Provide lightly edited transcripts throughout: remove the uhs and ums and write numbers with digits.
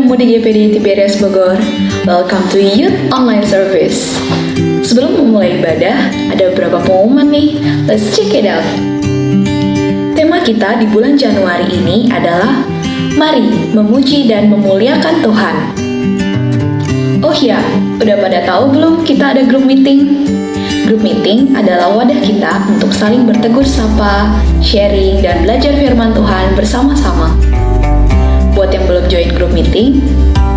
Pemuda GPD Tiberias Bogor. Welcome to Youth Online Service. Sebelum memulai ibadah, ada beberapa pengumuman nih. Let's check it out. Tema kita di bulan Januari ini adalah Mari memuji dan memuliakan Tuhan. Oh ya, udah pada tahu belum kita ada grup meeting? Grup meeting adalah wadah kita untuk saling bertegur sapa, sharing, dan belajar firman Tuhan bersama-sama. Buat yang belum join grup meeting,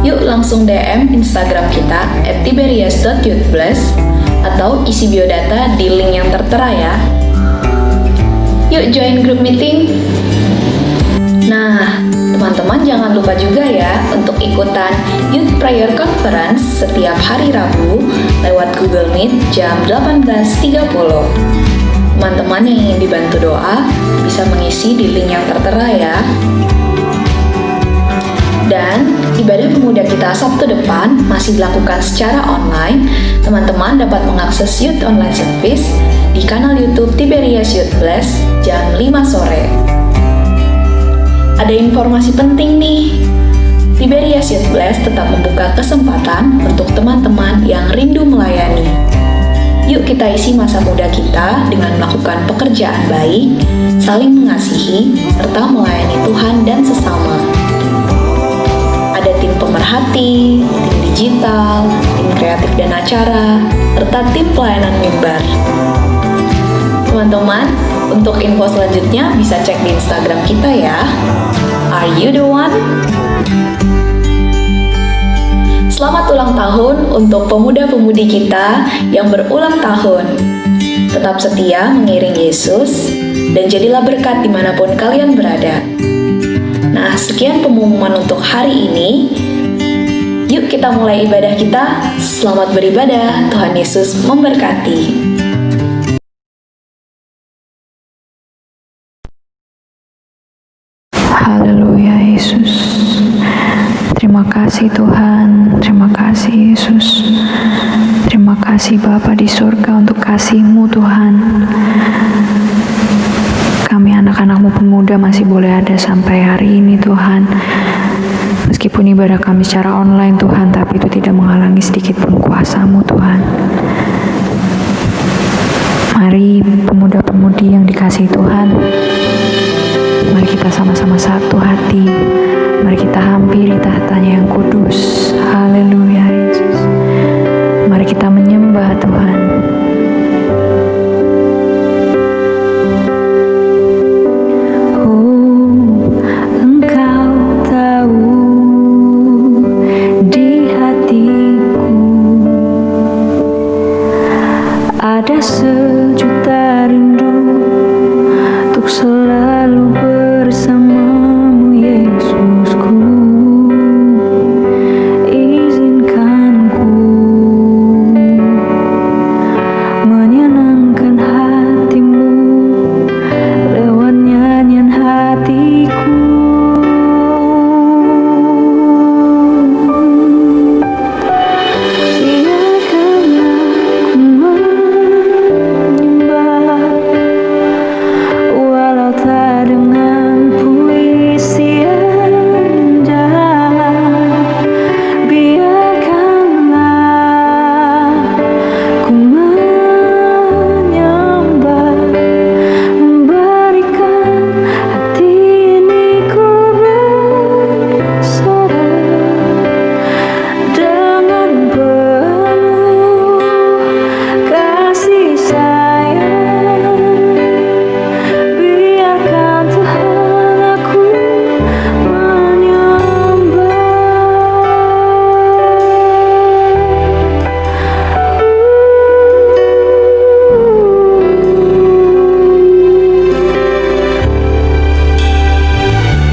yuk langsung DM Instagram kita @tiberias.youthbless atau isi biodata di link yang tertera ya. Yuk join grup meeting. Nah, teman-teman jangan lupa juga ya untuk ikutan Youth Prayer Conference setiap hari Rabu lewat Google Meet jam 18.30. Teman-teman yang ingin dibantu doa bisa mengisi di link yang tertera ya. Dan ibadah pemuda kita Sabtu depan masih dilakukan secara online. Teman-teman dapat mengakses Youth Online Service di kanal YouTube Tiberias Youth Bless jam 5 sore. Ada informasi penting nih. Tiberias Youth Bless tetap membuka kesempatan untuk teman-teman yang rindu melayani. Yuk kita isi masa muda kita dengan melakukan pekerjaan baik, saling mengasihi, serta melayani Tuhan dan sesama. Ada tim pemerhati, tim digital, tim kreatif dan acara, serta tim pelayanan mimbar. Teman-teman, untuk info selanjutnya bisa cek di Instagram kita ya. Are you the one? Selamat ulang tahun untuk pemuda-pemudi kita yang berulang tahun. Tetap setia mengiring Yesus dan jadilah berkat dimanapun kalian berada. Nah, sekian pengumuman untuk hari ini. Yuk kita mulai ibadah kita. Selamat beribadah. Tuhan Yesus memberkati. Haleluya Yesus. Terima kasih Tuhan, terima kasih Yesus. Terima kasih Bapa di surga untuk kasih-Mu Tuhan. Kami anak-anak-Mu pemuda masih boleh ada sampai hari ini Tuhan. Meskipun ibadah kami secara online Tuhan, tapi itu tidak menghalangi sedikit pun kuasa-Mu Tuhan. Mari pemuda-pemudi yang dikasihi Tuhan, mari kita sama-sama satu hati. Mari kita hampiri tahtanya yang kudus. Haleluya Yesus. Mari kita menyembah Tuhan. Oh, Engkau tahu di hatiku ada sejuta rindu untuk selalu bersamamu Yesusku. Izinkan ku menyenangkan hatimu lewat nyanyian hatiku. Biarkanlah ku menyembah walau tak dengan puisi yang indah. Biarkanlah ku menyembah, memberikan hati ini ku bersorak dengan penuh kasih sayang. Biarkan Tuhan aku menyembah.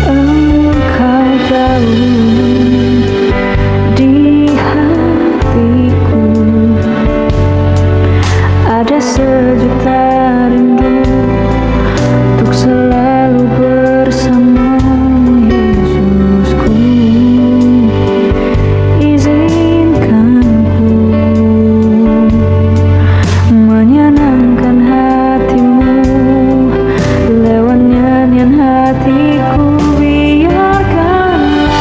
Engkau tahu di hatiku ada sejuta rindu untuk selalu bersamamu Yesusku. Izinkan ku menyenangkan hatimu lewat nyanyian hatiku. Biarkanlah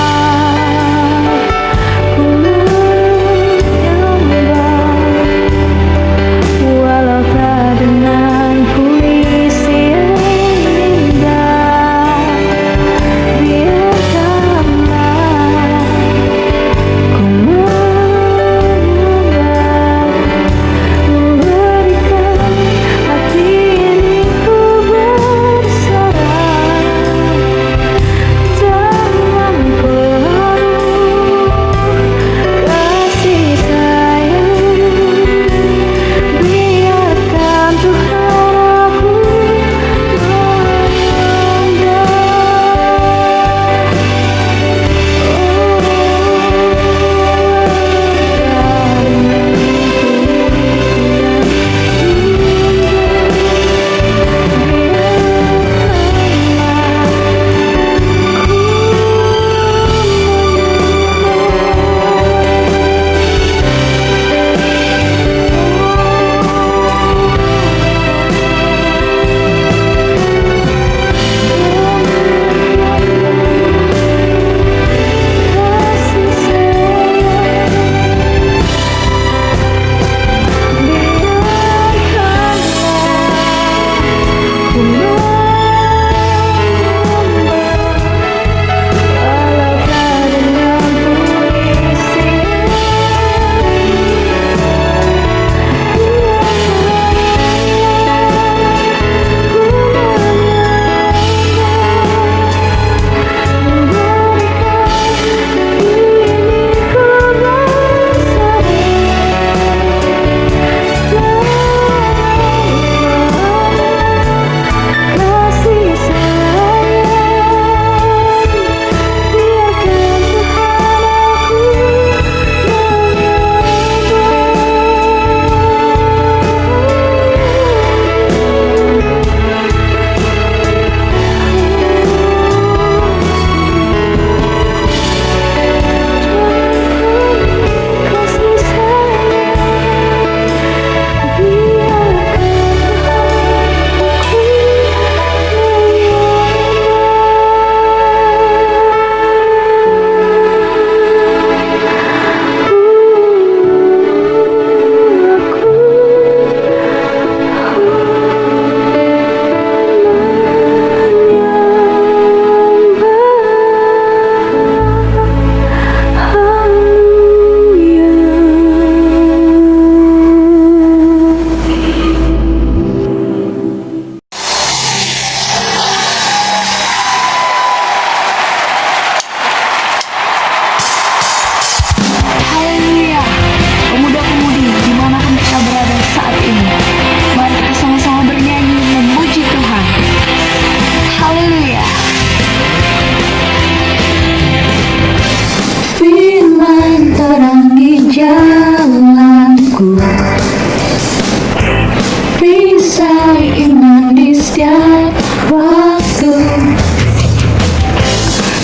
perisai iman di setiap waktu.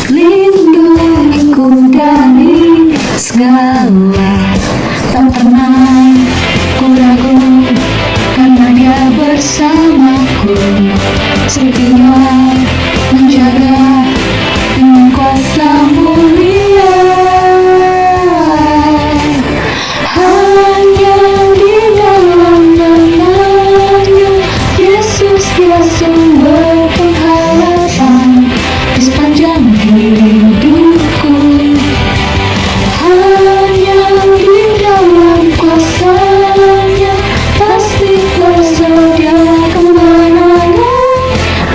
Lindungiku dari segala, tak pernah ku ragu, karena Dia bersamaku. Setia menjaga dengan kuasa mulia. Hanya di dalam nama-Nya Yesus, Dia sumber pengharapan di sepanjang hidupku. Hanya di dalam kuasa-Nya pasti tersedia kemenangan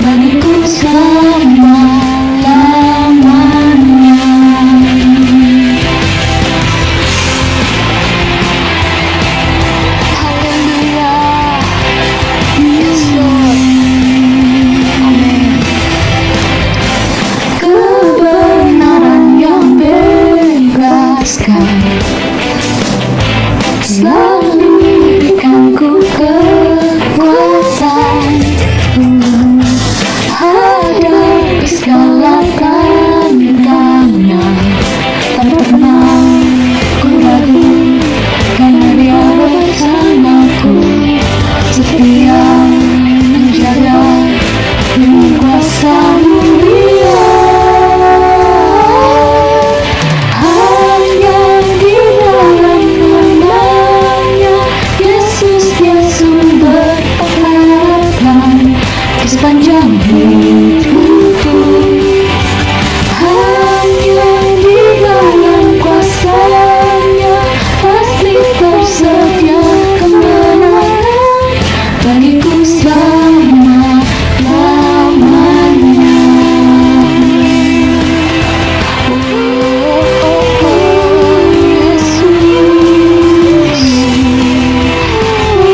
bagiku selama-lamanya. Haleluya. Yes, Lord. Amin. Kebenaran yang bebaskan selalu berikanku kekuatan hadapi segala tantangan. Tak pernah ku ragu, karena Dia bersamaku. Setia menjaga dengan kuasa mulia. Hanya di dalam nama-Nya Yesus, Dia sumber pengharapan di sepanjang hidupku. Hanya di dalam kuasa-Nya pasti tersedia kemenangan bagiku selama-lamanya. Yesus,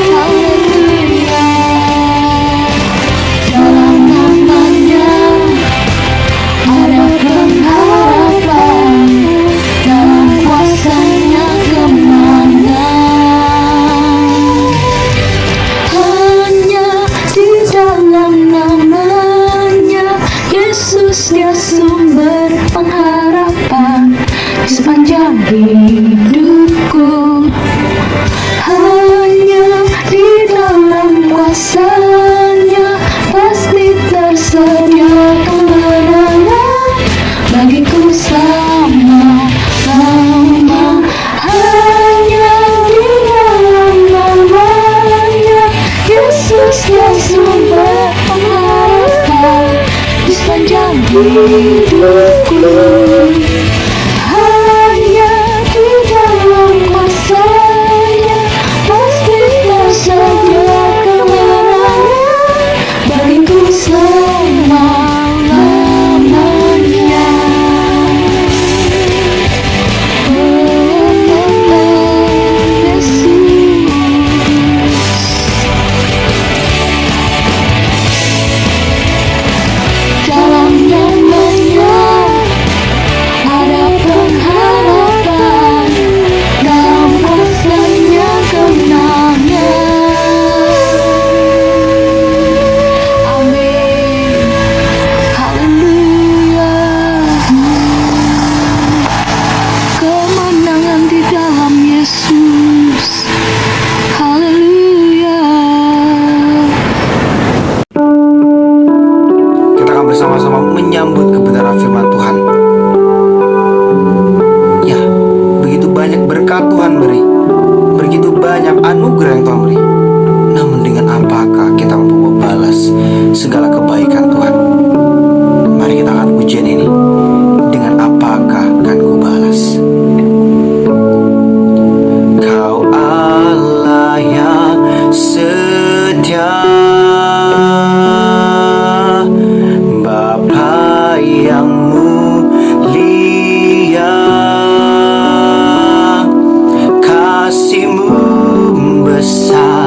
haleluya. Dalam nama-Nya ada pengharapan, dalam kuasa-Nya kemenangan. Hanya di dalam nama-Nya Yesus, Dia sumber pengharapan di sepanjang hidupku. Hanya di dalam kuasa-Nya pasti tersedia kemenangan bagiku selama-lamanya. Hanya di dalam nama-Nya Yesus, Dia sumber pengharapan di sepanjang hidupku. Hanya di dalam kuasa-Nya pasti tersedia kemenangan bagiku selama-lamanya. Dalam nama-Nya ada pengharapan, dalam kuasa-Nya kemenangan. Amin. Haleluya. Kemenangan di dalam Yesus. Haleluya. Kita akan bersama-sama menyambut kebenaran firman Tuhan. Ya, begitu banyak berkat Tuhan beri, begitu banyak anugerah yang Tuhan beri. Namun dengan apakah kita mampu membalas segala kebaikan Tuhan? Mari kita angkat pujian ini. Dengan apakah akan ku balas? Kau Allah yang setia, Bapa yang mulia, kasih-Mu besar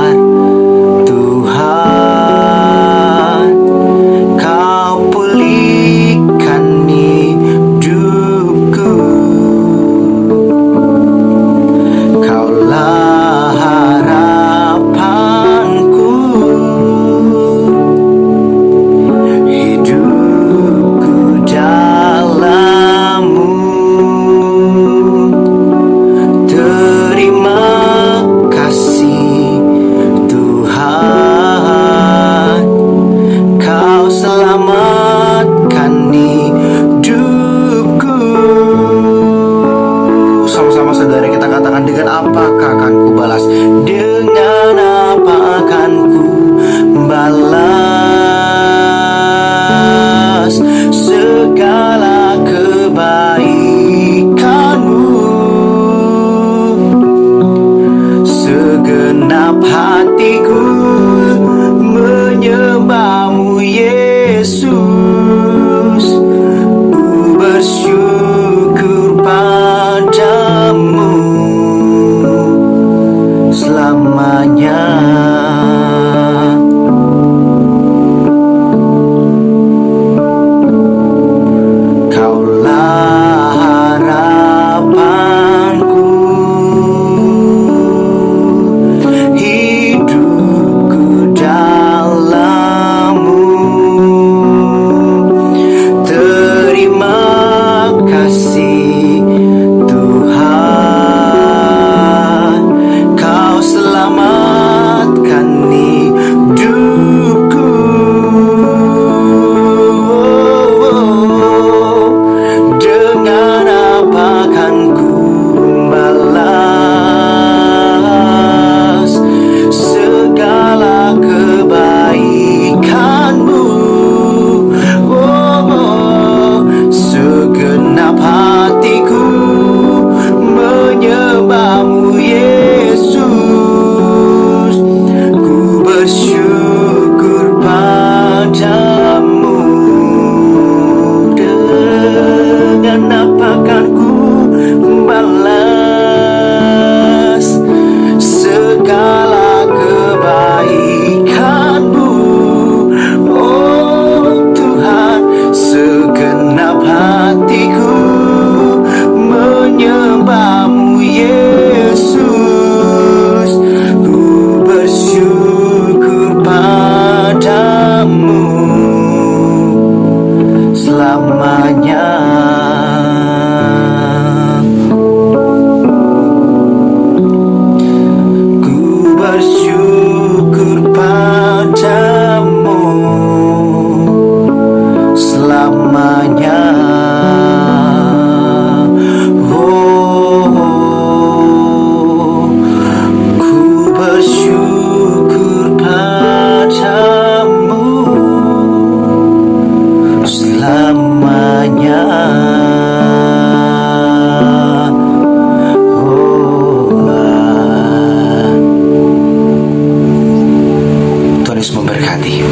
Yesus memberkati.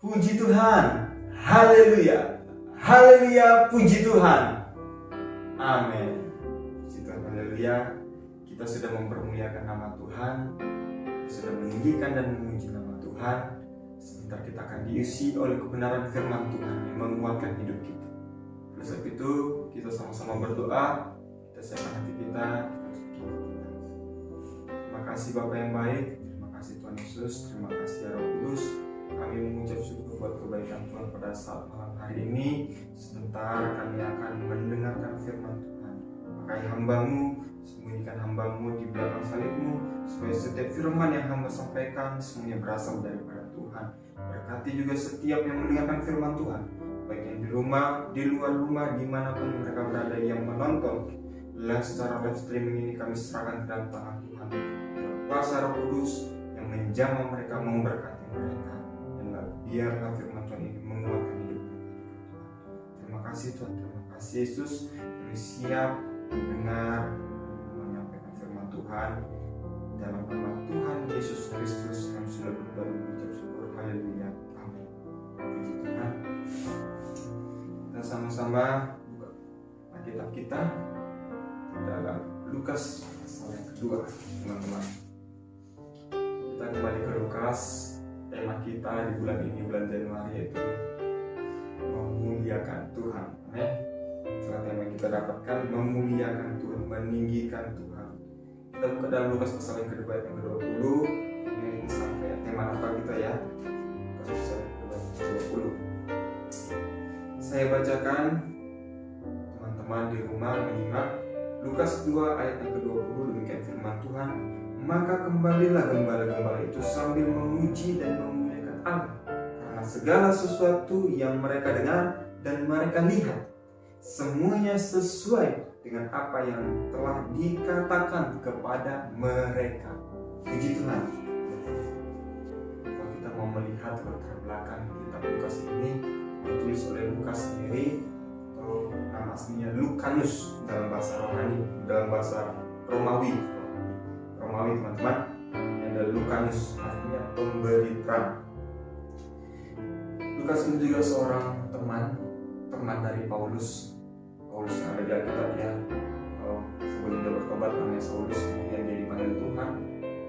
Puji Tuhan, haleluya, haleluya, puji Tuhan, amin. Puji Tuhan, haleluya. Kita sudah mempermuliakan nama Tuhan, kita sudah meninggikan dan memuji nama Tuhan. Sebentar kita akan diisi oleh kebenaran firman Tuhan yang menguatkan hidup kita. Oleh sebab itu, kita sama-sama berdoa, kita siapkan hati kita. Terima kasih Bapa yang baik, terima kasih Tuhan Yesus, terima kasih ya Roh Kudus. Kami mengucap syukur buat kebaikan Tuhan pada saat malam hari ini. Sebentar kami akan mendengarkan firman Tuhan. Pakai hamba-Mu, sembunyikan hamba-Mu di belakang salib-Mu, supaya setiap firman yang hamba sampaikan semuanya berasal daripada Tuhan. Berkati juga setiap yang mendengarkan firman Tuhan, baik yang di rumah, di luar rumah, dimanapun mereka berada yang menonton secara live streaming ini, kami serahkan ke dalam tangan Tuhan. Kuasa Roh Kudus yang menjamah mereka, memberkati mereka, dan biarlah firman Tuhan ini menguatkan hidup mereka. Terima kasih Tuhan, terima kasih Yesus. Kami siap mendengar, menyampaikan firman Tuhan dalam nama Tuhan Yesus Kristus yang sudah berdoa mengucap syukur. Haleluya, amin. Puji Tuhan. Kita sama-sama buka Alkitab kita dalam Lukas pasal yang kedua, teman-teman. Kita kembali ke Lukas. Tema kita di bulan ini, bulan Januari, yaitu memuliakan Tuhan. Amin. Itulah tema yang kita dapatkan, memuliakan Tuhan, meninggikan Tuhan. Kita buka dalam Lukas pasal yang kedua ayat yang ke-20. Ini sampai tema Natal kita ya. Lukas pasal yang kedua ayat ke-20. Saya bacakan, teman-teman di rumah menyimak. Lukas 2 ayat yang ke-20, demikian firman Tuhan. Maka kembalilah gembala-gembala itu sambil memuji dan memuliakan Allah, karena segala sesuatu yang mereka dengar dan mereka lihat, semuanya sesuai dengan apa yang telah dikatakan kepada mereka. Puji Tuhan. Kalau kita mau melihat latar belakang kitab Lukas ini, ditulis oleh Lukas sendiri, atau nama aslinya Lucanus dalam bahasa Romawi, dalam bahasa Romawi teman-teman. Yang ada Lucanus, artinya pemberi terang. Lukas ini juga seorang teman dari Paulus yang ada di Alkitab ya. Sebelum dia bertobat namanya Saulus, kemudian dia dipanggil Tuhan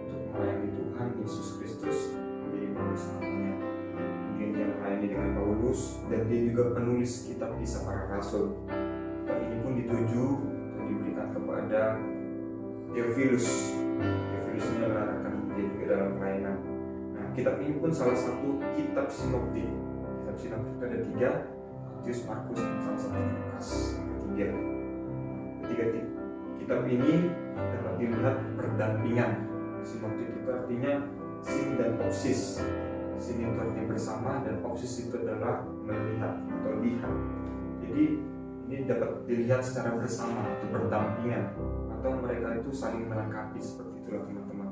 untuk melayani Tuhan Yesus Kristus, menjadi Paulus namanya. Kemudian dia melayani dengan Paulus, dan dia juga penulis kitab Kisah Para Rasul. Kitab ini pun dituju dan diberikan kepada Theophilus. Theophilus ini adalah rekan dia juga dalam pelayanan. Nah, kitab ini pun salah satu kitab sinoptik. Kitab sinoptik itu ada 3, Matius, Markus, dan salah satu Lukas. Ketiga kitab ini dapat dilihat berdampingan. Sinoptik itu artinya sin dan opsis. Sin itu artinya bersama, dan opsis itu adalah melihat atau lihat. Jadi ini dapat dilihat secara bersama atau berdampingan, atau mereka itu saling melengkapi, seperti itulah teman-teman.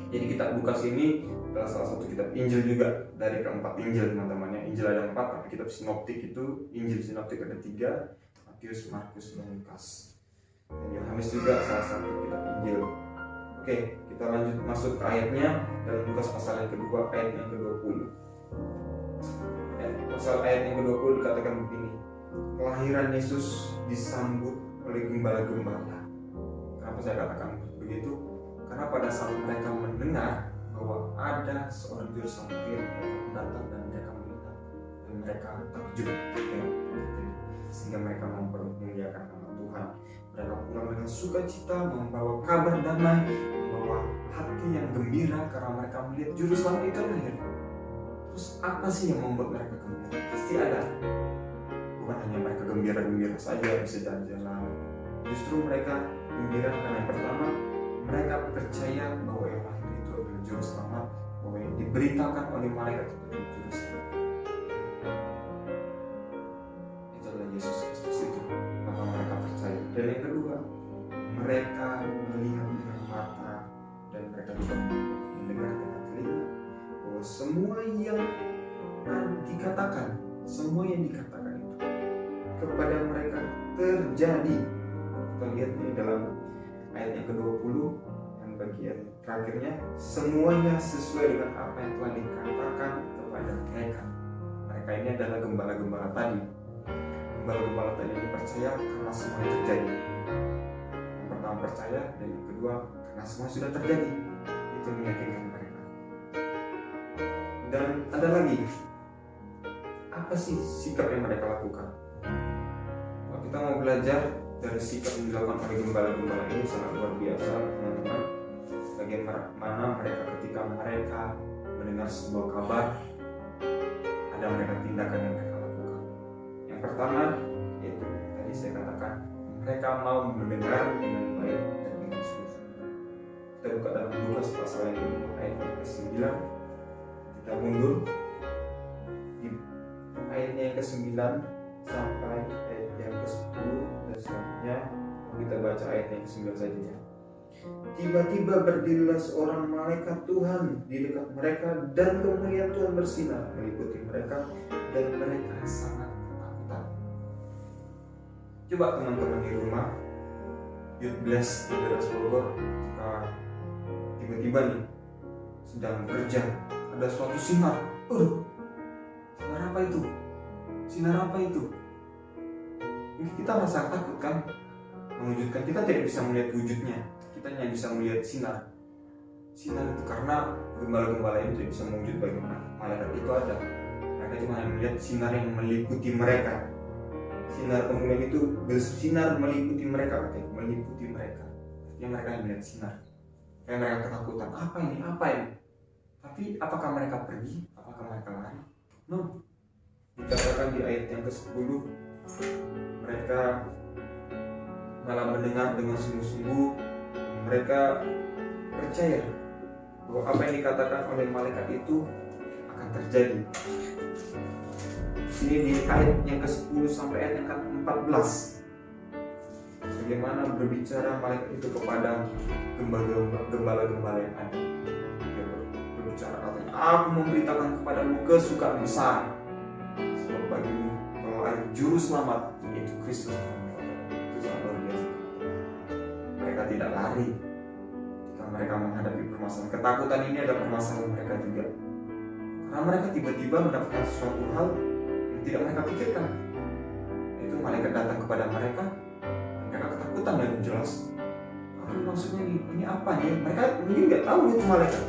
Jadi kitab Lukas ini adalah salah satu kitab Injil juga dari keempat Injil teman-teman ya. Injil ada 4, tapi kitab sinoptik itu, Injil sinoptik ada 3, Matius, Markus, dan Lukas. Dan Yohanes juga salah satu kitab Injil. Oke, kita lanjut masuk ke ayatnya dalam Lukas pasal yang kedua ayat yang ke-20. Pasal ayat yang ke-20 dikatakan begini. Kelahiran Yesus disambut oleh gembala-gembala. Kenapa saya katakan begitu? Karena pada saat mereka mendengar bahwa ada seorang juru selamat, mereka datang dan mereka melihat dan mereka takjub dengan itu, sehingga mereka mempermuliakan nama Tuhan. Mereka pulang dengan sukacita, membawa kabar damai, membawa hati yang gembira karena mereka melihat juru selamat itu lahir. Terus apa sih yang membuat mereka gembira? Pasti ada. Bukan hanya mereka gembira-gembira saja bisa jalan-jalan. Justru mereka gembira karena yang pertama, mereka percaya bahwa yang lahir itu adalah juru selamat, bahwa yang diberitakan oleh malaikat itu adalah juru selamat. Itu adalah Yesus Kristus itu, maka mereka percaya. Dan yang kedua, mereka melihat dengan mata dan mereka juga mendengar dengan telinga bahwa semua yang dikatakan itu kepada mereka terjadi kita lihat di dalam ayat yang ke-20 yang bagian terakhirnya, semuanya sesuai dengan apa yang telah dikatakan kepada mereka. Mereka ini adalah gembala-gembala tadi. Gembala-gembala tadi ini percaya karena semua terjadi. Yang pertama percaya, dan yang kedua karena semua sudah terjadi. Itu meyakinkan mereka. Dan ada lagi, apa sih sikap yang mereka lakukan? Kalau kita mau belajar dari sikap yang dilakukan oleh gembala-gembala ini sangat luar biasa, teman-teman. Bagaimana mereka ketika mereka mendengar sebuah kabar, ada mereka tindakan yang mereka lakukan. Yang pertama, yaitu tadi saya katakan, mereka mau mendengar dengan baik dan dengan sungguh-sungguh. Kita buka dalam Lukas pasal yang kedua ayat yang ke-9. Kita mundur di ayatnya yang ke-9 sampai ayat yang ke-10, dan selanjutnya kita baca ayat yang ke-9 saja ya. Tiba-tiba berdirilah seorang malaikat Tuhan di dekat mereka, dan kemuliaan Tuhan bersinar meliputi mereka, dan mereka sangat ketakutan. Coba teman-teman di rumah, Youth Bless 13 Bogor, tiba-tiba nih sedang bekerja, ada suatu sinar. Sinar apa itu? Sinar apa itu? Kita rasa takut kan? Mewujudkan, kita tidak bisa melihat wujudnya, kita hanya bisa melihat sinar. Sinar itu karena gembala-gembala itu tidak bisa mewujud bagaimana malaikat itu ada. Mereka cuma hanya melihat sinar yang meliputi mereka. Sinar kemudian itu bersinar meliputi mereka, meliputi mereka. Artinya mereka hanya melihat sinar. Kayak mereka ketakutan, apa ini? Apa ini? Tapi apakah mereka pergi? Apakah mereka lari? No. Dikatakan di ayat yang ke-10, mereka malah mendengar dengan sungguh-sungguh. Mereka percaya bahwa apa yang dikatakan oleh malaikat itu akan terjadi. Ini di ayat yang ke-10 sampai ayat yang ke-14. Bagaimana berbicara malaikat itu kepada gembala-gembala yang ada. Dia berbicara katanya, aku memberitakan kepadamu kesukaan besar, sebab bagimu bahwa ada juru selamat, yaitu Kristus. Itu sangat luar biasa. Mereka tidak lari ketika mereka menghadapi permasalahan. Ketakutan ini adalah permasalahan mereka juga, karena mereka tiba-tiba mendapatkan sesuatu hal yang tidak mereka pikirkan. Itu malaikat datang kepada mereka, mereka ketakutan dan jelas. Maksudnya ini apa nih? Mereka mungkin nggak tahu itu malaikat.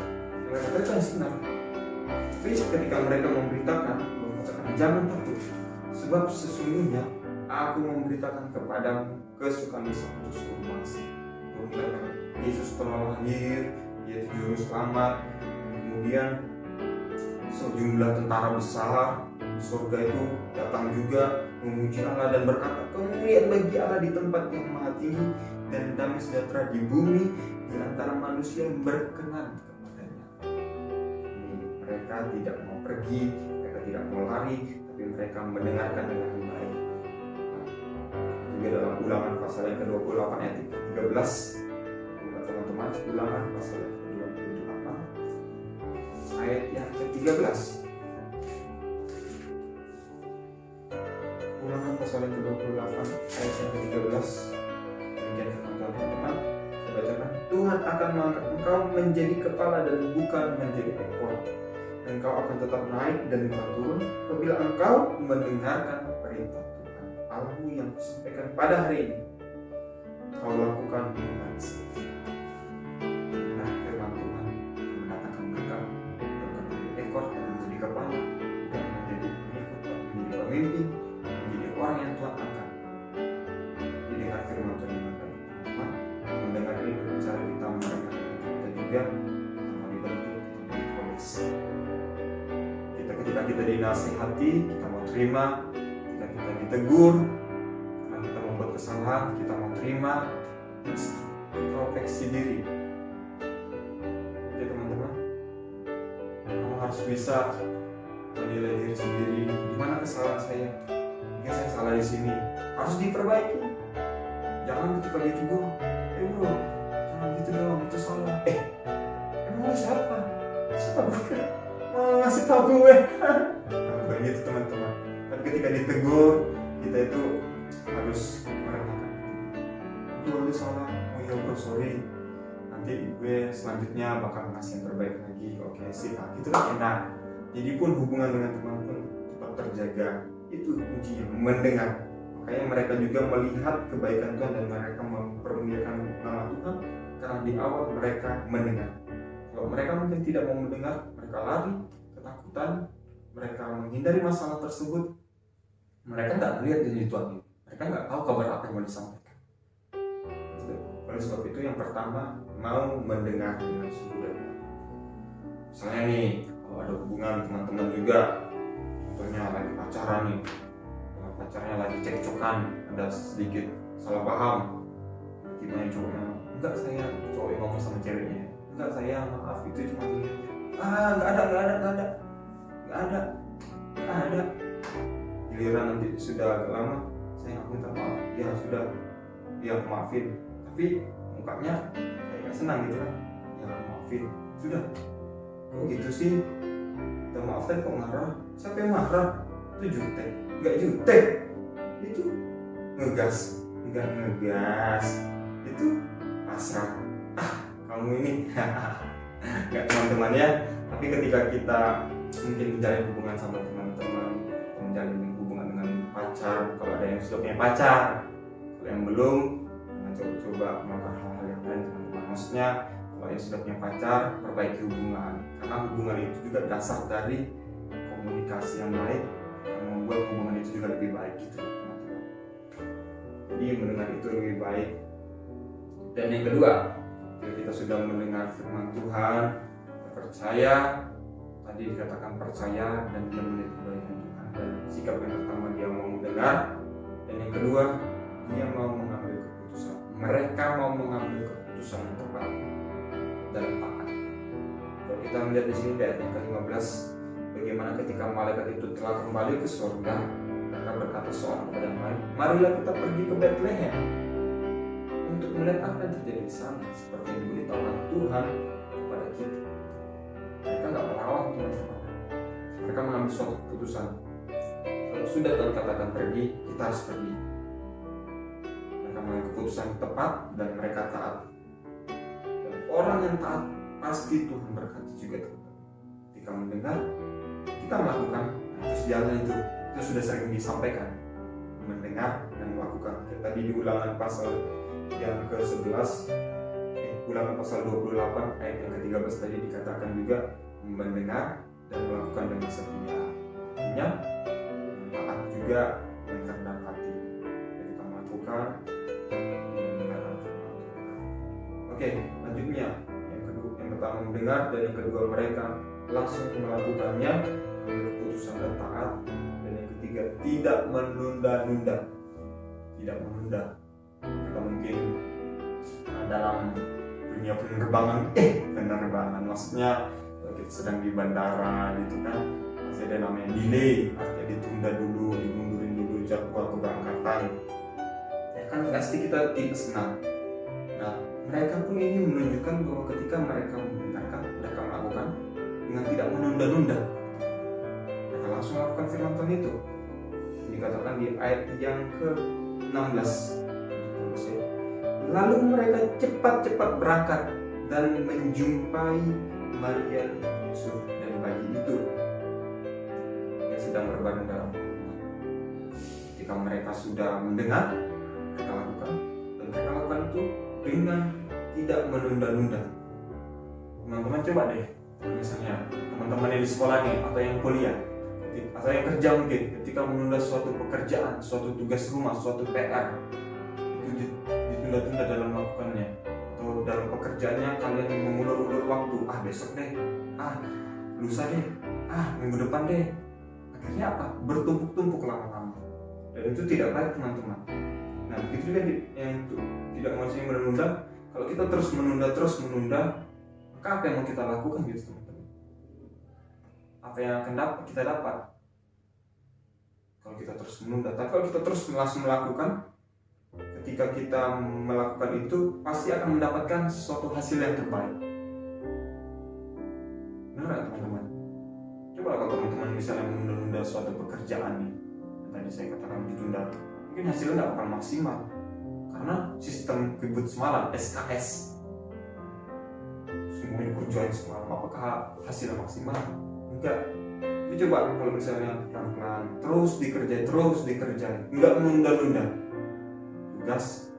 Mereka katakan sinar. Tapi ketika mereka memberitakan, mengatakan jangan takut, sebab sesungguhnya aku memberitakan kepadamu kesukaan besar untuk seluruh bangsa. Yesus telah lahir, yaitu juru selamat. Kemudian sejumlah tentara besar di surga itu datang juga memuji Allah dan berkata, kemuliaan bagi Allah di tempat yang maha tinggi, dan damai sejahtera di bumi di antara manusia yang berkenan kepadanya. Mereka tidak mau pergi, mereka tidak mau lari, tapi mereka mendengarkan dengan baik. Juga dalam Ulangan pasal yang ke-28 ayat 13, teman-teman, Ulangan pasal yang ke-28 ayat yang ke-13. Ulangan pasal yang ke-28 ayat yang ke-13. Teman-teman, saya bacakan. Tuhan akan mengangkat engkau menjadi kepala dan bukan menjadi ekor. Engkau akan tetap naik dan bukan turun apabila engkau mendengarkan perintah Tuhan Allahmu yang kusampaikan pada hari ini. Kau lakukan dengan setia. Nah, firman Tuhan mendatangkan mereka bukan menjadi ekor dan menjadi kepala, bukan menjadi pengikut, menjadi pemimpin, menjadi orang yang Tuhan angkat. Didengar firman Tuhan dengan baik. Mendengar ini berbicara kita mereka juga mau dibentuk menjadi polis. Ketika kita dinasihati, kita mau terima. Ketika kita ditegur karena kita membuat kesalahan, kita mau terima. Introspeksi diri. Oke teman-teman, kamu harus bisa menilai diri sendiri. Di mana kesalahan saya? Mungkin saya salah di sini, harus diperbaiki. Jangan ketika ditegur, bro, jangan gitu dong, itu salah. Emang lu siapa? Siapa gue? Mau ngasih tau gue? Nah, begitu teman-teman. Tapi ketika ditegur, kita itu harus merelakan. salah, oh iya bro sorry, nanti gue selanjutnya bakal ngasih yang terbaik lagi. Oke sih, nah itu kan enak. Jadi pun hubungan dengan teman pun tetap terjaga. Itu kuncinya, mendengar. Makanya mereka juga melihat kebaikan Tuhan dan mereka mempermuliakan nama Tuhan karena di awal mereka mendengar. Kalau mereka mungkin tidak mau mendengar, mereka lari, ketakutan, mereka menghindari masalah tersebut, mereka nggak melihat janji Tuhan ini. Mereka nggak tahu kabar apa yang mau disampaikan. Oleh sebab itu yang pertama, mau mendengar dengan sungguh dan hati. Misalnya nih, kalau ada hubungan teman-teman juga, contohnya lagi pacaran nih, dengan pacarnya lagi cekcokan, ada sedikit salah paham, gimana cowoknya, enggak saya cowok yang ngomong sama ceweknya, enggak saya maaf itu cuma gini aja, nggak ada. Giliran nanti sudah agak lama, saya nggak minta maaf, ya sudah, ya maafin, tapi mukanya kayak nggak senang gitu kan, ya maafin, sudah. Kok gitu sih? Udah maaf tadi kok marah? Siapa yang marah? Itu jutek, nggak jutek, itu ngegas, nggak ngegas, itu pasrah. Kamu ini, nggak teman-teman ya. Tapi ketika kita mungkin menjalin hubungan sama teman-teman, menjalin hubungan dengan pacar, kalau ada yang sudah punya pacar, kalau yang belum, coba melakukan hal-hal yang lain teman-teman. Maksudnya kalau yang sudah punya pacar, perbaiki hubungan, karena hubungan itu juga dasar dari komunikasi yang baik yang membuat hubungan itu juga lebih baik gitu teman-teman. Jadi mendengar itu lebih baik. Dan yang kedua, kita sudah mendengar firman Tuhan, percaya, tadi dikatakan percaya dan dia melihat kebaikan Tuhan, dan sikap yang pertama dia mau mendengar, dan yang kedua dia mau mengambil keputusan. Mereka mau mengambil keputusan yang tepat dalam taat. Kalau kita melihat di sini di ayat yang ke-15, bagaimana ketika malaikat itu telah kembali ke surga, mereka berkata seorang kepada yang lain, marilah kita pergi ke Bethlehem untuk melihat apa yang terjadi di sana, seperti yang diberitahukan Tuhan kepada kita. Mereka nggak melawan teman-teman. Mereka mengambil suatu keputusan. Kalau sudah Tuhan katakan pergi, kita harus pergi. Mereka mengambil keputusan yang tepat dan mereka taat. Dan orang yang taat pasti Tuhan berkati juga teman-teman. Ketika mendengar, kita melakukan, terus jalan itu sudah sering disampaikan. Mendengar dan melakukan. Tadi di Ulangan pasal yang ke-11, Ulangan pasal 28 ayat yang ke-13 tadi dikatakan juga mendengar dan melakukan dengan setia. Artinya taat juga dengan kerendahan hati. Jadi kita melakukan mendengarkan firman Tuhan. Oke, lanjutnya yang pertama mendengar dan yang kedua mereka langsung melakukannya, mengambil keputusan dan taat, dan yang ketiga tidak menunda-nunda. Tidak menunda. Kita mungkin dalam dunia penerbangan maksudnya kita sedang di bandara gitu kan, masih ada namanya delay, artinya ditunda dulu, dimundurin dulu jadwal keberangkatan ya kan, pasti kita tidak senang. Nah mereka pun ini menunjukkan bahwa ketika mereka mendengarkan, mereka melakukan dengan tidak menunda-nunda, mereka langsung melakukan firman Tuhan itu. Dikatakan di ayat yang ke-16, lalu mereka cepat-cepat berangkat dan menjumpai Maria, Yusuf dan bayi itu yang sedang berbaring dalam kandungan. Ketika mereka sudah mendengar, mereka lakukan, dan mereka lakukan itu dengan tidak menunda-nunda. Teman-teman coba deh, misalnya teman-teman yang di sekolah nih, atau yang kuliah, atau yang kerja mungkin, ketika menunda suatu pekerjaan, suatu tugas rumah, suatu PR, itu ditunda-tunda dalam melakukannya, atau dalam pekerjaannya kalian mengulur-ulur waktu, besok deh, lusa deh, minggu depan deh. Akhirnya apa? Bertumpuk-tumpuk lama-lama, dan itu tidak baik teman-teman. Nah begitu juga yang tidak maksudnya menunda. Kalau kita terus menunda, maka apa yang mau kita lakukan gitu teman-teman? Apa yang akan kita dapat kalau kita terus menunda? Tapi kalau kita terus langsung melakukan, ketika kita melakukan itu pasti akan mendapatkan suatu hasil yang terbaik. Benar nggak teman-teman? Coba kalau teman-teman misalnya menunda suatu pekerjaan nih, tadi saya katakan ditunda, mungkin hasilnya nggak akan maksimal karena karena sistem ribut semalam, SKS, semuanya kerjain semalam, apakah hasilnya maksimal? Enggak. Tapi coba kalau misalnya pelan-pelan terus dikerjain, enggak menunda-nunda, tugas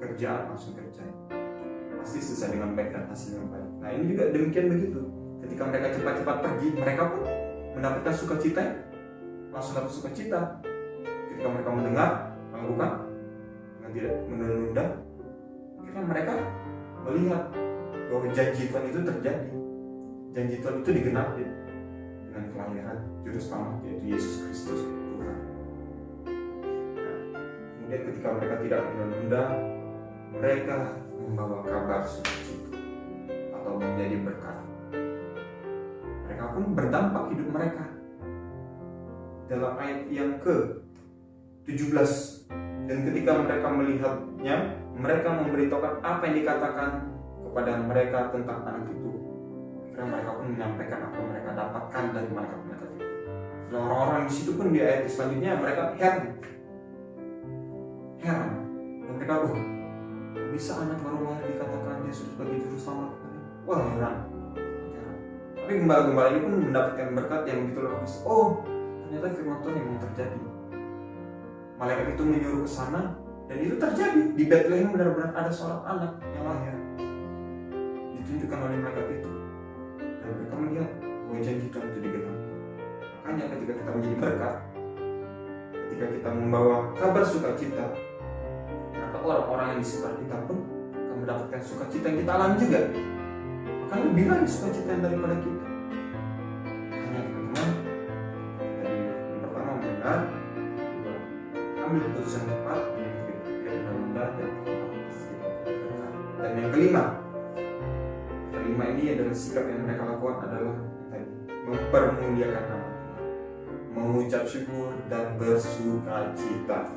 kerjaan langsung kerjain, pasti selesai dengan baik dan hasil yang baik. Nah ini juga demikian begitu. Ketika mereka cepat-cepat pergi, mereka pun mendapatkan sukacita, langsung dapat sukacita. Ketika mereka mendengar, melakukan dengan tidak menunda-nunda, akhirnya mereka melihat bahwa janji Tuhan itu terjadi, janji Tuhan itu digenapi dengan kelahiran Juru Selamat yaitu Yesus Kristus Tuhan. Nah, kemudian ketika mereka tidak menunda-nunda, mereka membawa kabar sukacita atau menjadi berkat. Mereka pun berdampak hidup mereka. Dalam ayat yang ke-17, dan ketika mereka melihatnya, mereka memberitahukan apa yang dikatakan kepada mereka tentang anak itu. Akhirnya mereka pun menyampaikan apa yang mereka dapatkan dari mereka itu. Dan orang-orang di situ pun di ayat selanjutnya mereka heran. Dan mereka bisa anak baru lahir dikatakan dia sudah sebagai juru selamat. Wah, heran. Tapi gembala-gembala ini pun mendapatkan berkat yang begitu luar biasa. Oh, ternyata firman Tuhan memang terjadi. Malaikat itu menyuruh ke sana dan itu terjadi. Di Bethlehem benar-benar ada seorang anak yang lahir, ditunjukkan oleh malaikat itu, dan mereka melihat bahwa janji Tuhan itu digenapi. Makanya ketika kita menjadi berkat, ketika kita membawa kabar sukacita, maka orang-orang yang di sekitar kita pun akan mendapatkan sukacita yang kita alami juga. Maka lebih lagi sukacita daripada kita. Hanya teman-teman, dari yang pertama mendengar, ambil keputusan tepat, tidak menunda dan yang kelima ini adalah sikap yang mereka lakukan adalah mempermuliakan nama Tuhan, mengucap syukur dan bersukacita.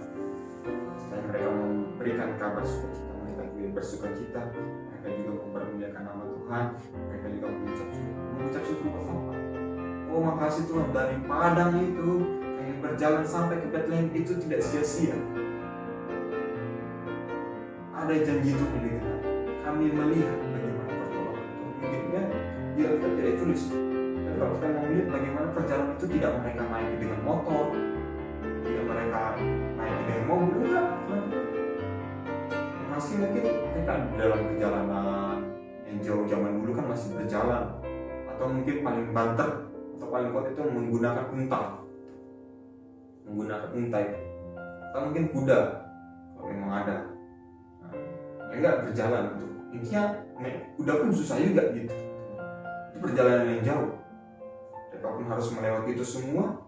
Setelah mereka memberikan kabar sukacita, mereka juga bersukacita, mereka juga mempermuliakan nama Tuhan, mereka juga mengucap syukur apa? Oh makasih Tuhan, dari padang itu kami berjalan sampai ke Bethlehem itu tidak sia-sia. Ada janji Tuhan yang digenapi. Kami melihat bagaimana pertolongan Tuhan. Mungkinnya di Alkitab tidak tulis. Dan kalau kita mau melihat bagaimana perjalanan itu tidak mereka naik dengan motor, tidak mereka naik dengan mobil, enggak. Masih mungkin mereka dalam perjalanan yang jauh zaman dulu kan masih berjalan, atau mungkin paling banter atau paling kuat itu menggunakan untai, atau mungkin kuda kalau memang ada. Enggak berjalan untuk intinya kuda pun susah juga gitu. Itu perjalanan yang jauh. Mereka pun harus melewati itu semua.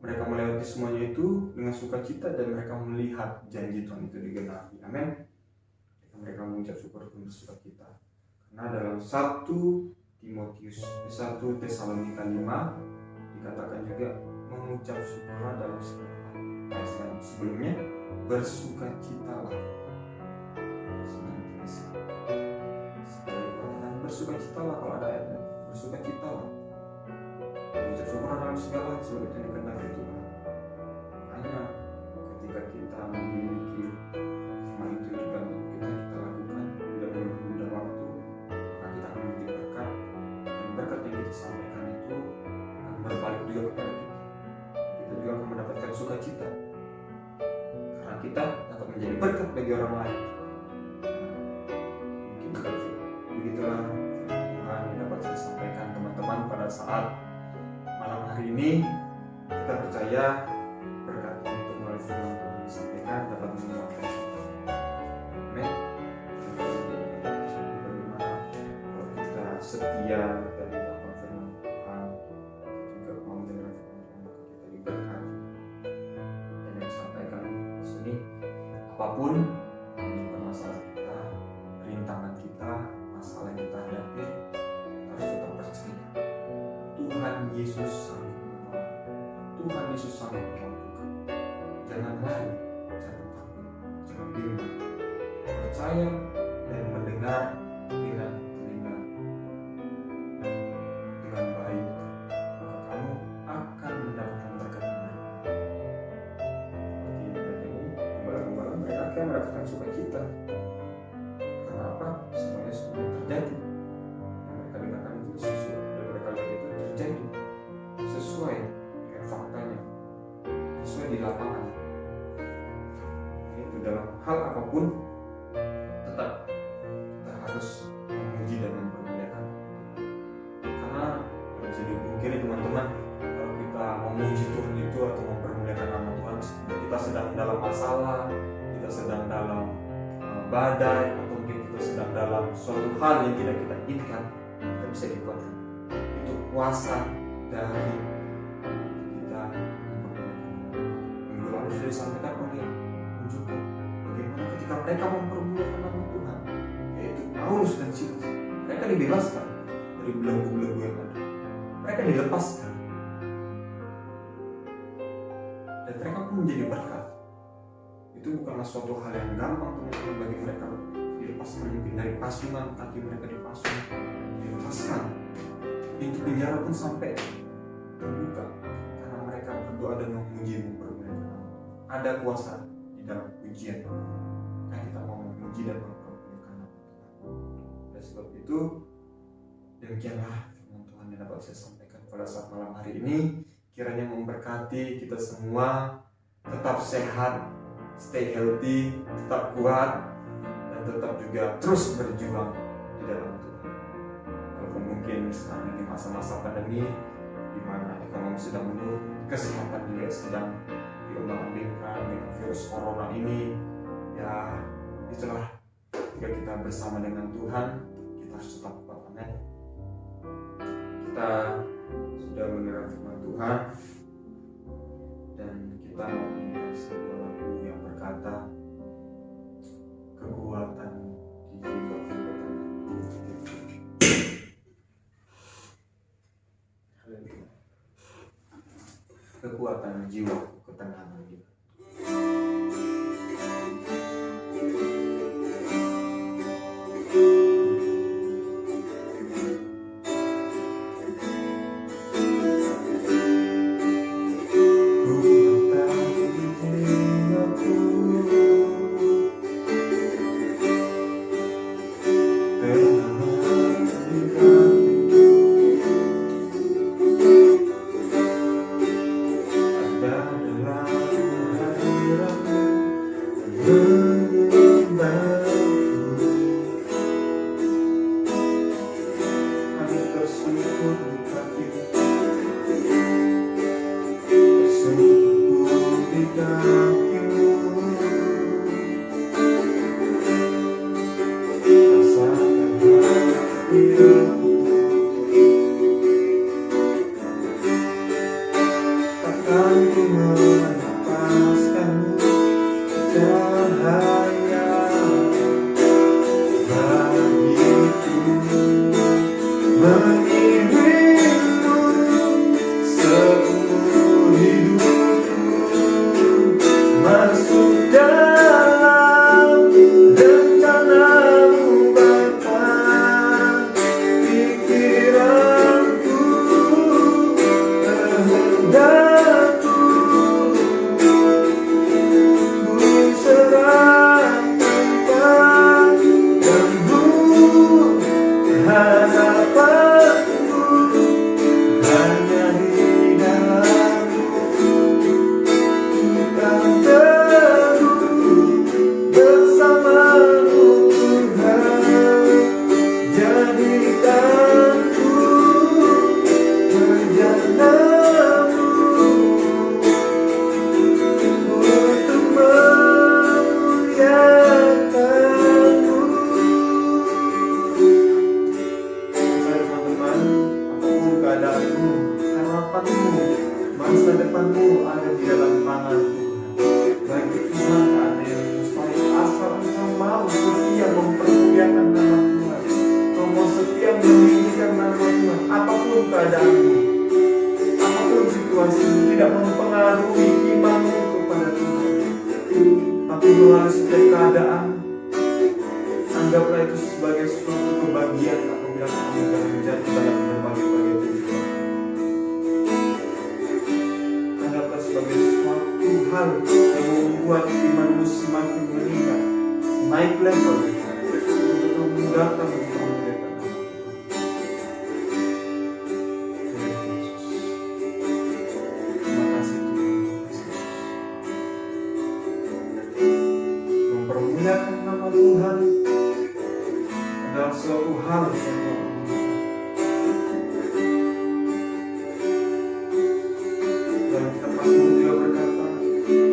Mereka melewati semuanya itu dengan sukacita dan mereka melihat janji Tuhan itu digenapi. Amin. Mereka mengucap syukur dan bersukacita. Karena dalam 1 Tesalonika 5 dikatakan juga mengucap syukurlah dalam segala hal. Sebelumnya bersukacitalah. Bersukacitalah kalau ada ayatnya, bersukacitalah. Mengucap syukur dalam segala sebagai yang dikehendaki Tuhan. Hanya ketika kita memiliki semua itu juga kita lakukan tidak menunda waktu, maka kita akan menjadi berkat, dan berkat yang kita sampaikan itu akan berbalik juga kepada kita. Kita juga akan mendapatkan sukacita karena kita dapat menjadi berkat bagi orang lain. Begitulah Tuhan yang dapat saya sampaikan teman-teman pada saat malam hari ini. Kita percaya berkat untuk melalui firman Tuhan disampaikan dapat menguatkan kita. Amin. Bagaimana kalau kita setia dari dalam firman Tuhan, juga mau mendengar firman Tuhan, maka kita diberkati. Dan yang disampaikan di sini, apapun masalah kita, rintangan kita, masalah yang kita hadapi, harus tetap percaya Tuhan Yesus sanggup menolong. Tuhan Yesus sanggup menolong. Jangan lari, jangan takut, jangan bimbang. Percaya dan mendengar dengan telinga dengan baik, maka kamu akan mendapatkan berkat yang baik. Seperti ini, gembala-gembala mereka akan mendapatkan suka sampai kita. Karena apa? Semuanya sudah terjadi. Mereka dengarkan itu sesuai, dan mereka lihat itu terjadi sesuai dengan faktanya, sesuai di lapangan. Itu dalam hal apapun tetap kita harus memuji dan mempermuliakan. Karena tidak bisa dipungkiri teman-teman, kalau kita memuji Tuhan itu atau mempermuliakan nama Tuhan, kita sedang dalam masalah, kita sedang dalam badai, atau mungkin kita sedang dalam suatu hal yang tidak kita inginkan, kita bisa dikuatkan. Itu kuasa dari kita mempermuliakan. Minggu lalu sudah disampaikan oleh menunjukkan bagaimana ketika mereka mempermuliakan nama Tuhan, yaitu Paulus dan Silas, mereka dibebaskan dari belenggu-belenggu yang ada. Mereka dilepaskan dan mereka pun menjadi berkat. Itu bukanlah suatu hal yang gampang teman-teman bagi mereka dilepaskan mungkin dari pasungan, kaki mereka dipasung, dilepaskan. Pintu penjara pun sampai terbuka karena mereka berdoa dan memuji mempermuliakan. Ada kuasa di dalam pujian. Nah, kita mau memuji dan mempermuliakan nama Tuhan. Oleh sebab itu, demikianlah firman Tuhan yang dapat saya sampaikan pada saat malam hari ini. Kiranya memberkati kita semua, tetap sehat, stay healthy, tetap kuat, dan tetap juga terus berjuang di dalam Tuhan. Walaupun mungkin sekarang ini masa-masa pandemi, di mana ekonomi sedang menurun, kesehatan juga sedang diombang-ambingkan dengan virus corona ini, ya itulah, jika kita bersama dengan Tuhan, kita harus tetap kuat. Amin. Kita sudah mendengar firman Tuhan, dan kita mau mendengar sebuah lagu yang berkata, kekuatan di jiwa, kekuatan jiwa, ketenangan jiwa. Anggaplah itu sebagai suatu kebahagiaan apabila kamu menjadi dalam berbagai-bagai kehidupan. Anggaplah sebagai suatu hal yang membuat imanmu semakin meningkat, naik level, untuk memudahkan mereka. Terima kasih Tuhan. Mempermuliakan nama Tuhan adalah suatu hal yang dan kita pasti juga berkata,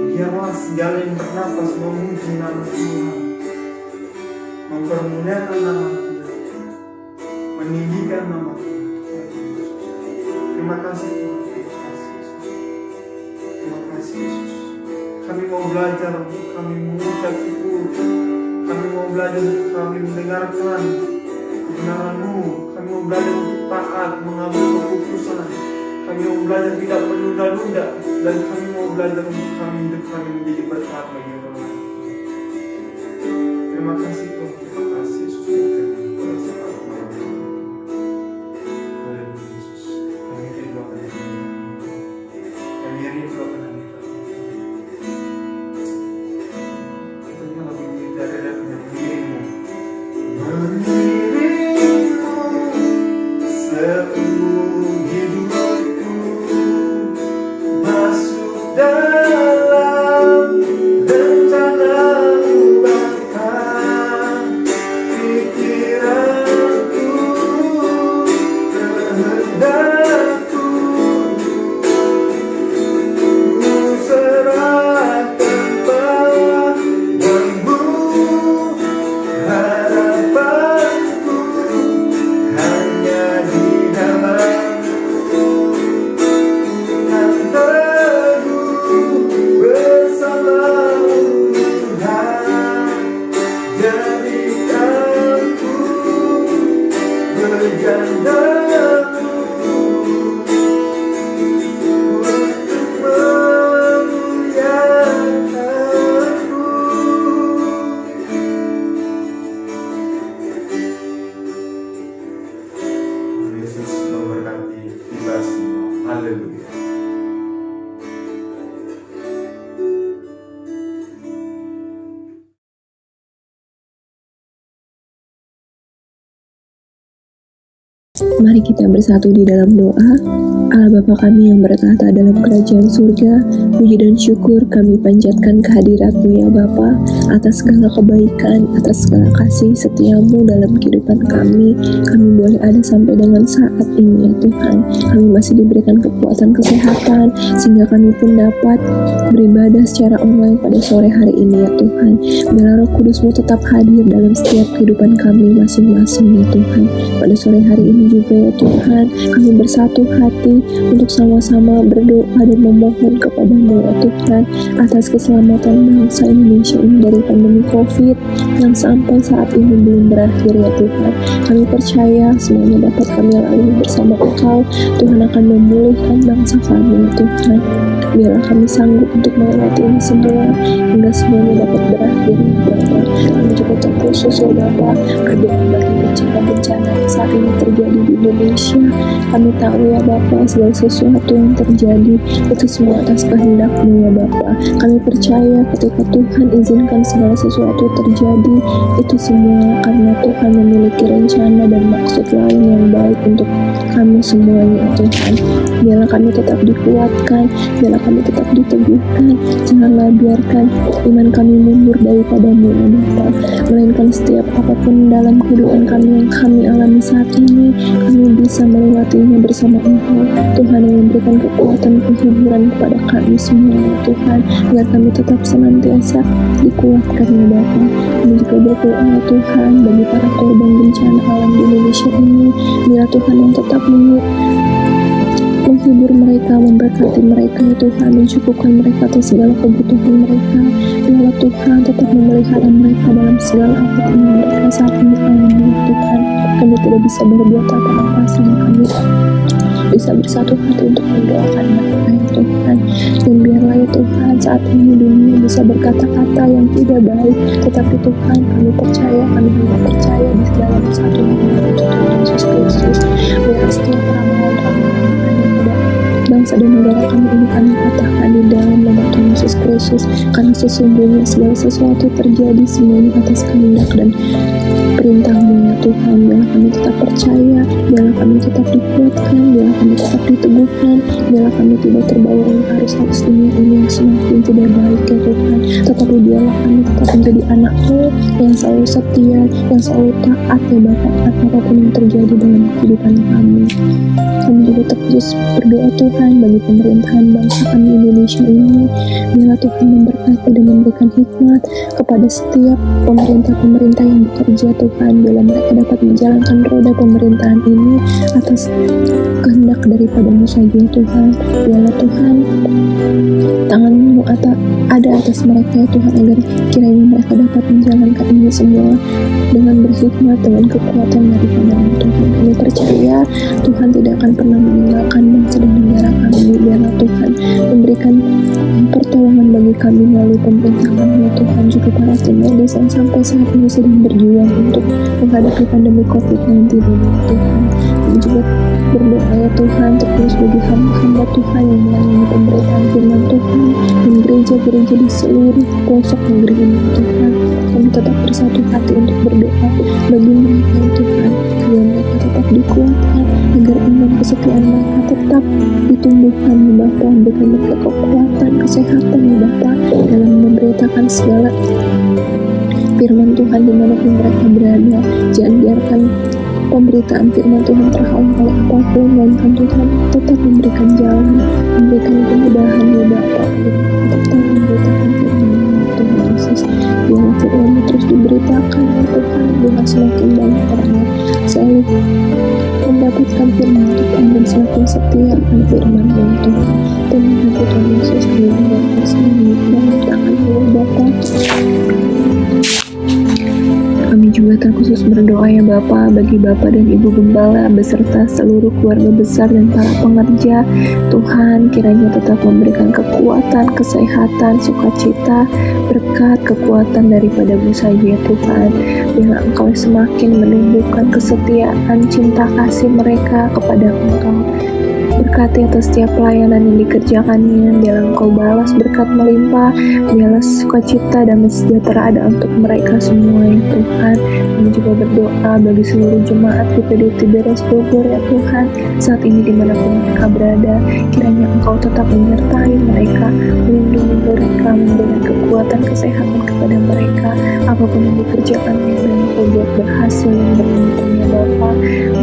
biarlah segala yang bernapas memuji nama Tuhan, mempermuliakan nama Tuhan, meninggikan nama Tuhan. Terima kasih Tuhan, terima kasih Yesus. Terima kasih Yesus. Kami mau belajar, kami mengucap syukur, kami mau belajar, kami mendengarkan kebenaran-Mu, kami mau belajar untuk taat, mengambil keputusan, kami mau belajar tidak menunda-nunda, dan kami mau belajar untuk hidup kami menjadi berkat bagi orang lain. Terima kasih Tuhan, terima kasih Yesus berfirman pada saat malam ini. Haleluya Yesus, kami rindu akan dirimu, kami rindu akan dirimu. Kita lebih mencari dan dirimu, mengirimmu seumur hidupku, masuk dalam rencana-Mu bahkan pikiranku, kehendakku, ku serahkan padamu, harapanku hanya di dalam-Mu, kan teguh bersama-Mu Tuhan, jadikanku bergandamu untuk memuliakanmu. Yesus memberkati kita semua. Haleluya. Mari kita bersatu di dalam doa. Allah Bapa kami yang bertahta dalam kerajaan surga, puji dan syukur kami panjatkan kehadirat-Mu ya Bapa, atas segala kebaikan, atas segala kasih setia-Mu dalam kehidupan kami. Kami boleh ada sampai dengan saat ini ya Tuhan. Kami masih diberikan kekuatan kesehatan, sehingga kami pun dapat beribadah secara online pada sore hari ini ya Tuhan. Biarlah Roh Kudus-Mu tetap hadir dalam setiap kehidupan kami masing-masing ya Tuhan. Pada sore hari ini juga ya Tuhan, kami bersatu hati untuk sama-sama berdoa dan memohon kepada-Mu ya Tuhan, atas keselamatan bangsa Indonesia ini dari pandemi COVID yang sampai saat ini belum berakhir ya Tuhan. Kami percaya semuanya dapat kami lalui bersama Engkau. Tuhan akan memulihkan bangsa kami ya Tuhan. Biarlah kami sanggup untuk melewati ini semua hingga semuanya dapat berakhir ya Bapa. Kami juga terkhusus ya Bapa berdoa bagi bencana-bencana yang saat ini terjadi di Indonesia. Kami tahu ya Bapa, segala sesuatu yang terjadi itu semua atas kehendak-Mu ya Bapa. Kami percaya ketika Tuhan izinkan segala sesuatu terjadi, itu semua karena Tuhan memiliki rencana dan maksud lain yang baik untuk kami semuanya ya Tuhan. Biarlah kami tetap dikuatkan, biarlah kami tetap diteguhkan. Janganlah biarkan iman kami mundur daripada-Mu ya Bapa, melainkan setiap apapun dalam kehidupan kami yang kami alami saat ini, kami bisa melewatinya bersama Engkau. Tuhan yang memberikan kekuatan penghiburan kepada kami semua ya Tuhan, agar kami tetap senantiasa dikuatkan ya Bapa. Kami juga berdoa ya Tuhan bagi para korban bencana alam di Indonesia ini. Biarlah Tuhan yang tetap menghibur mereka, memberkati mereka ya Tuhan, mencukupkan mereka atas segala kebutuhan mereka. Biarlah Tuhan tetap memelihara mereka dalam segala apapun yang mereka saat ini alami ya Tuhan. Kami tidak bisa berbuat apa-apa, sehingga kami bisa bersatu hati untuk mendoakan mereka ya Tuhan. Dan biarlah ya Tuhan saat ini dunia bisa berkata-kata yang tidak baik, tetapi Tuhan kami percaya, kami hanya percaya di dalam satu nama Tuhan Yesus Kristus. Biarlah setiap ramalan-ramalan pada bangsa dan negara kami ini kami katakan di dalam nama Tuhan Yesus Yesus Kristus, karena sesungguhnya segala sesuatu terjadi semuanya atas kehendak dan perintah-Mu ya Tuhan. Biarlah kami tetap percaya, biarlah kami tetap dikuatkan, biarlah kami tetap diteguhkan, biarlah kami tidak terbawa oleh arus dunia ini yang semakin tidak baik ya Tuhan. Tetapi biarlah kami tetap menjadi anak-Mu yang selalu setia, yang selalu taat ya Bapa, apapun yang terjadi dalam kehidupan kami. Kami juga terus berdoa Tuhan bagi pemerintahan bangsa kami Indonesia ini. Biarlah Tuhan memberkati dan memberikan hikmat kepada setiap pemerintah-pemerintah yang bekerja Tuhan. Biarlah mereka dapat menjalankan roda pemerintahan ini atas kehendak daripada-Mu saja Tuhan. Biarlah Tuhan tangan-Mu ada atas mereka ya Tuhan, agar kiranya mereka dapat menjalankan ini semua dengan berhikmat, dengan kekuatan daripada-Mu Tuhan. Kami percaya Tuhan tidak akan pernah meninggalkan bangsa dan negara kami. Biarlah Tuhan memberikan pertolongan bagi kami melalui pemerintah kami ya Tuhan, juga para tim medis yang sampai saat ini sedang berjuang untuk menghadapi pandemi COVID-19 ini ya Tuhan. Kami juga berdoa ya Tuhan terus bagi hamba-hamba Tuhan yang melayani pemberitaan firman Tuhan dan gereja-gereja di seluruh pelosok negeri ini ya Tuhan. Kami tetap bersatu hati untuk berdoa bagi mereka ya Tuhan, agar mereka tetap dikuatkan, agar iman kesetiaan mereka tetap ditumbuhkan ya Bapa. Berikan mereka kekuatan, kesehatan ya Bapa dalam memberitakan segala firman Tuhan dimanapun mereka berada. Jangan biarkan pemberitaan firman Tuhan terhalang oleh apapun, melainkan Tuhan tetap memberikan jalan, memberikan kemudahan ya Bapa, tetap memberitakan firman Tuhan Yesus. Biarlah firman terus diberitakan ya Tuhan, biarlah semakin banyak orang yang selalu mendapatkan firman Tuhan dan semakin setia akan firman Tuhan. Terima kasih Tuhan Yesus, biarlah kasih-Mu dalam tangan-Mu ya Bapa. Kami juga terkhusus berdoa ya Bapa bagi Bapak dan Ibu Gembala beserta seluruh keluarga besar dan para pengerja. Tuhan kiranya tetap memberikan kekuatan, kesehatan, sukacita, berkat, kekuatan daripada-Mu saja ya Tuhan. Biarlah Engkau semakin menumbuhkan kesetiaan, cinta kasih mereka kepada Engkau. Berkati atas setiap pelayanan yang dikerjakannya. Biarlah Engkau balas berkat melimpah. Biarlah sukacita dan sejahtera ada untuk mereka semua ya Tuhan. Kami juga berdoa bagi seluruh jemaat GPD Tiberes Bogor ya Tuhan. Saat ini dimanapun mereka berada, kiranya Engkau tetap menyertai mereka, melindungi mereka, memberikan kekuatan, kesehatan kepada mereka. Apapun yang dikerjakan dan Engkau buat berhasil yang beruntung ya Bapa.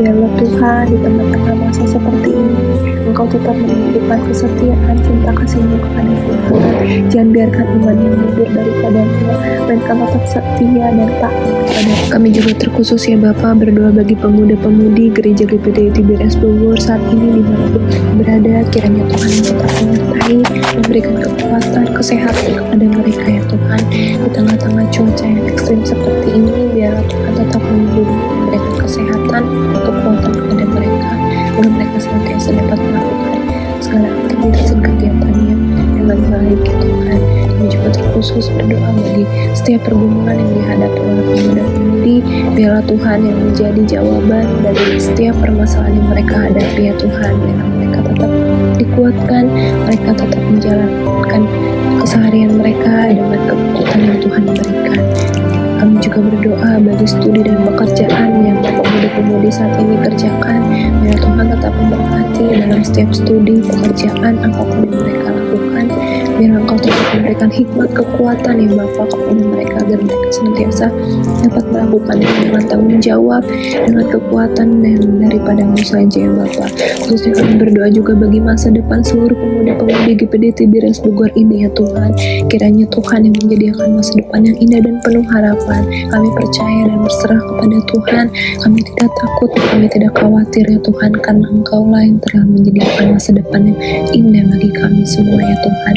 Biarlah Tuhan di tengah-tengah masa seperti ini Engkau tetap menunjukkan kesetiaan, cinta kasih-Mu kepada Tuhan. Jangan biarkan iman yang mundur daripada-Mu, dan Kau tetap setia dan taat kepada. Kami juga terkhusus ya Bapa berdoa bagi pemuda-pemudi Gereja GPD Tiberes Bogor saat ini dimanapun berada. Kiranya Tuhan tetap menyertai, memberikan kekuatan, kesehatan kepada mereka ya Tuhan. Di tengah-tengah cuaca yang ekstrim seperti ini, biarlah Tuhan tetap memberikan kesehatan, kekuatan kepada mereka, agar mereka senantiasa dapat melakukan segala aktivitas dan kegiatannya dengan baik ya Tuhan. Kami juga terkhusus berdoa bagi setiap pergumulan yang dihadapi oleh pemuda-pemudi. Biarlah Tuhan yang menjadi jawaban dari setiap permasalahan yang mereka hadapi ya Tuhan. Biarlah mereka tetap dikuatkan, mereka tetap menjalankan keseharian mereka dengan kekuatan yang Tuhan berikan. Kami juga berdoa bagi studi dan pekerjaan yang pemuda-pemudi saat ini kerjakan. Biar Tuhan tetap memberkati dalam setiap studi, pekerjaan, apapun yang mereka lakukan. Biar Engkau tetap memberikan hikmat, kekuatan yang Bapa kepada mereka, agar mereka senantiasa dapat melakukannya dengan tanggung jawab, dengan kekuatan dan daripada-Mu saja ya Bapa. Khususnya kami berdoa juga bagi masa depan seluruh pemuda-pemudi GPD Tiberes Bogor ini ya Tuhan. Kiranya Tuhan yang menyediakan masa depan yang indah dan penuh harapan. Kami percaya dan berserah kepada Tuhan. Kami tidak takut, kami tidak khawatir ya Tuhan, karena Engkau-lah yang telah menyediakan masa depan yang indah bagi kami semua ya Tuhan.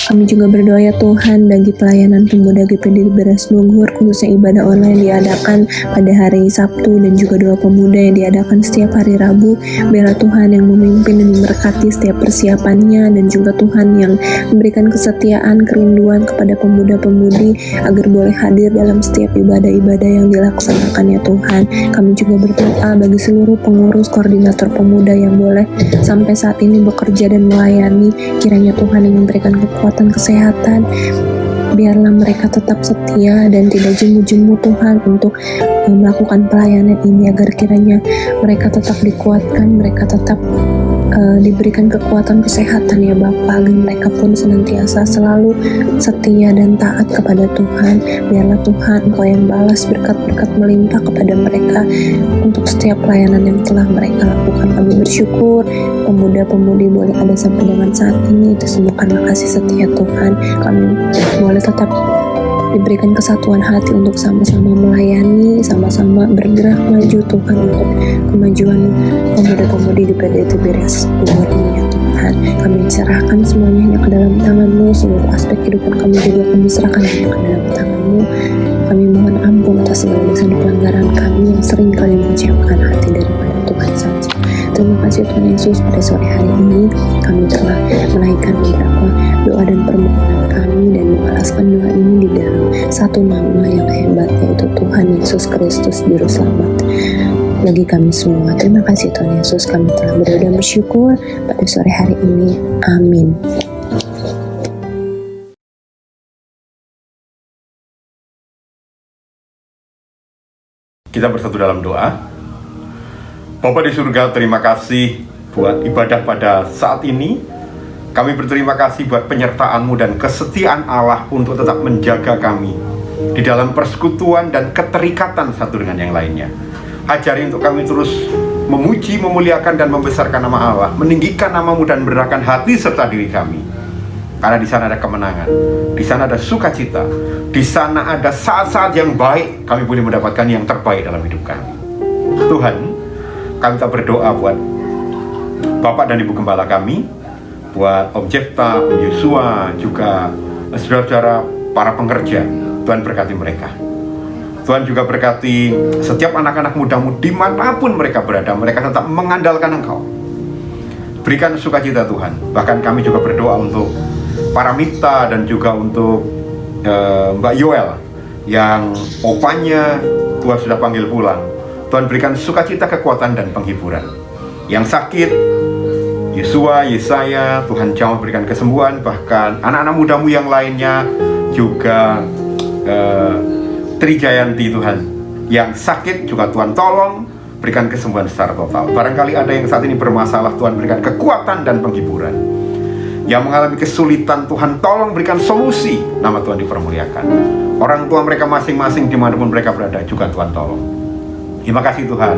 Kami juga berdoa ya Tuhan bagi pelayanan pemuda GPD Tiberes Bogor, khususnya ibadah online yang diadakan pada hari Sabtu dan juga doa pemuda yang diadakan setiap hari Rabu. Biarlah Tuhan yang memimpin dan memberkati setiap persiapannya, dan juga Tuhan yang memberikan kesetiaan, kerinduan kepada pemuda-pemudi agar boleh hadir dalam setiap ibadah-ibadah yang dilaksanakan ya Tuhan. Kami juga berdoa bagi seluruh pengurus koordinator pemuda yang boleh sampai saat ini bekerja dan melayani. Kiranya Tuhan yang memberikan kekuatan kesehatan. Biarlah mereka tetap setia dan tidak jemu-jemu Tuhan untuk melakukan pelayanan ini, agar kiranya mereka tetap dikuatkan, mereka tetap diberikan kekuatan kesehatan ya Bapa, agar mereka pun senantiasa selalu setia dan taat kepada Tuhan. Biarlah Tuhan Engkau yang balas berkat-berkat melimpah kepada mereka untuk setiap pelayanan yang telah mereka lakukan. Kami bersyukur pemuda-pemudi boleh ada sampai dengan saat ini, itu semua karena kasih setia Tuhan. Kami boleh tetap diberikan kesatuan hati untuk sama-sama melayani, sama-sama bergerak maju Tuhan untuk kemajuan pemuda-pemudi di PDIT Beres Bogor ini ya Tuhan. Kami serahkan semuanya hanya ke dalam tangan-Mu, seluruh aspek kehidupan kami juga kami serahkan hanya ke dalam tangan-Mu. Kami mohon ampun atas segala dosa dan pelanggaran kami yang sering kali menjauhkan hati daripada Tuhan saja. Terima kasih Tuhan Yesus, pada sore hari ini kami telah menaikkan beberapa doa dan permohonan kami dan membalaskan doa ini di dalam satu nama yang hebat, yaitu Tuhan Yesus Kristus Juru Selamat bagi kami semua. Terima kasih Tuhan Yesus, kami telah berdoa dan bersyukur pada sore hari ini. Amin. Kita bersatu dalam doa. Bapa di surga, terima kasih buat ibadah pada saat ini. Kami berterima kasih buat penyertaan-Mu dan kesetiaan Allah untuk tetap menjaga kami di dalam persekutuan dan keterikatan satu dengan yang lainnya. Ajari untuk kami terus memuji, memuliakan dan membesarkan nama Allah, meninggikan nama-Mu dan merendahkan hati serta diri kami. Karena di sana ada kemenangan, di sana ada sukacita, di sana ada saat-saat yang baik, kami boleh mendapatkan yang terbaik dalam hidup kami. Tuhan, kami tak berdoa buat Bapak dan Ibu Gembala kami, buat Om Jefta, Om Yosua, juga saudara-saudara para pengerja. Tuhan berkati mereka. Tuhan juga berkati setiap anak-anak muda-mu dimanapun mereka berada, mereka tetap mengandalkan Engkau. Berikan sukacita Tuhan. Bahkan kami juga berdoa untuk para mitra dan juga untuk Mbak Yoel yang opanya Tuhan sudah panggil pulang. Tuhan berikan sukacita, kekuatan dan penghiburan. Yang sakit, Yosua, Yesaya, Tuhan jamah berikan kesembuhan. Bahkan anak-anak muda-Mu yang lainnya juga Trijayanti Tuhan, yang sakit juga Tuhan tolong berikan kesembuhan secara total. Barangkali ada yang saat ini bermasalah, Tuhan berikan kekuatan dan penghiburan. Yang mengalami kesulitan, Tuhan tolong berikan solusi. Nama Tuhan dipermuliakan. Orang tua mereka masing-masing dimanapun mereka berada juga Tuhan tolong. Terima kasih Tuhan.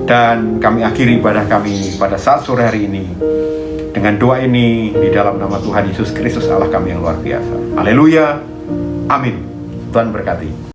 Dan kami akhiri ibadah kami pada saat sore hari ini dengan doa ini di dalam nama Tuhan Yesus Kristus Allah kami yang luar biasa. Haleluya. Amin. Tuhan berkati.